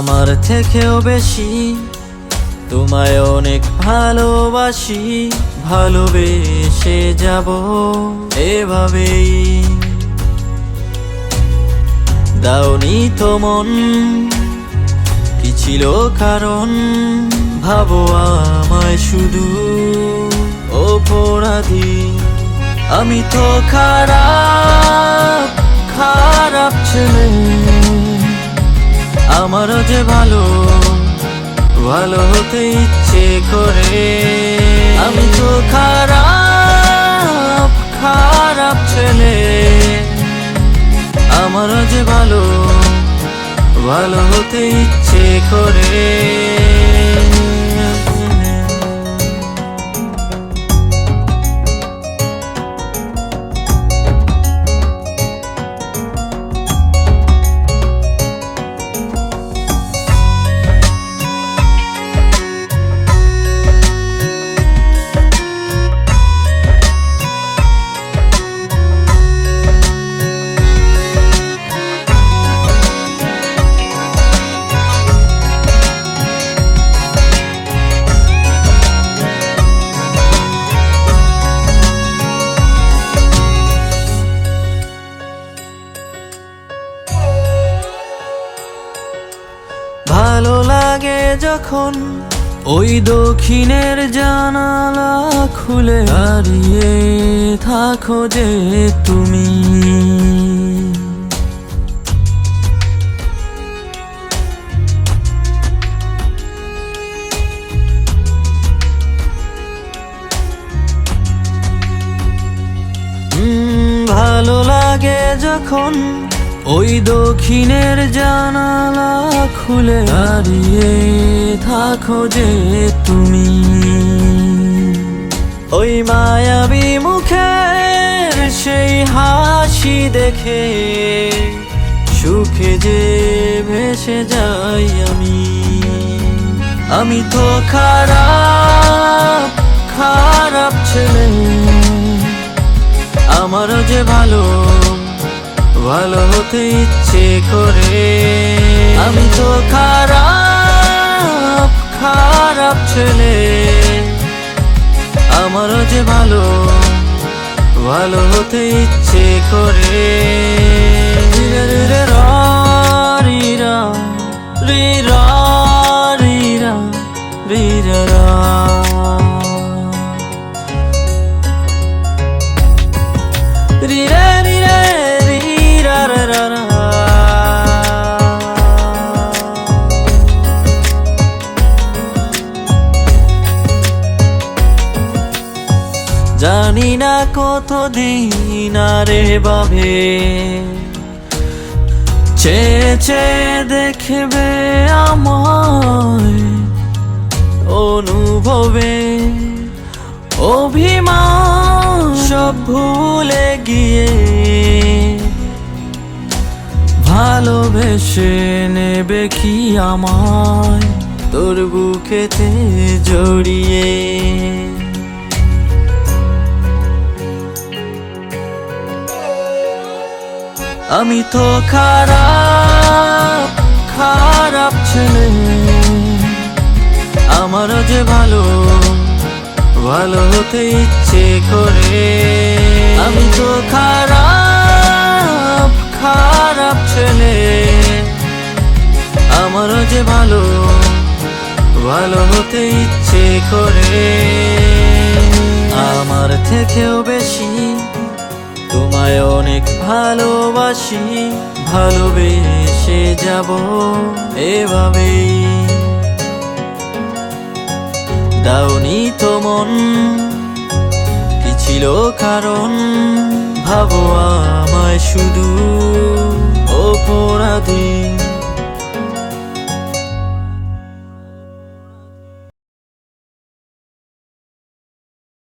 আমার থেকেও বেশি তোমায় অনেক ভালোবাসি, ভালোবেসে যাব এভাবেই। দাওনি তো মন, কি ছিল কারণ? ভাবো আমায় শুধু অপরাধী। আমি তো খারাপ খারাপ ছেলে, আমারও যে ভালো ভালো হতে ইচ্ছে করে। আমি তো খারাপ খারাপ ছেলে, আমারও যে ভালো ভালো হতে ইচ্ছে করে। ভালো লাগে যখন ওই দক্ষিণের জানালা খুলে দাঁড়িয়ে থাকো যে তুমি। ভালো লাগে যখন ওই দক্ষিণের জানালা খুলে দাঁড়িয়ে থাকো যে তুমি। ওই মায়াবী মুখের সেই হাসি দেখে সুখে যে ভেসে যাই আমি। আমি তো খারাপ খারাপ ছেলে, আমারও যে ভালো ভালো হতে ইচ্ছে করে। আমি তো খারাপ খারাপ ছেলে, আমারও যে ভালো ভালো হতে ইচ্ছে করে। রে রে রা রি রা রি রা রি রা রি রা রা। রি রে রি রে রি রা রা রা রা। জানি না কতদিন আরে ভাবে চেয়ে চেয়ে দেখবে আমায় অনুভবে। অভিমান সব ভুলে গিয়ে ভালোবেসে নেবে কি আমায় তোর বুকেতে জড়িয়ে। আমি তো খারাপ খারাপ ছেলে, আমারও যে ভালো ভালো হতে ইচ্ছে করে। আমি তো খারাপ খারাপ ছেলে, আমারও যে ভালো ভালো হতে ইচ্ছে করে। আমার থেকেও বেশি তোমায় অনেক ভালোবাসি, ভালোবেসে যাব এভাবেই। দাওনি তো মন, কি ছিল কারণ? ভাবো আমায় শুধু অপরাধী।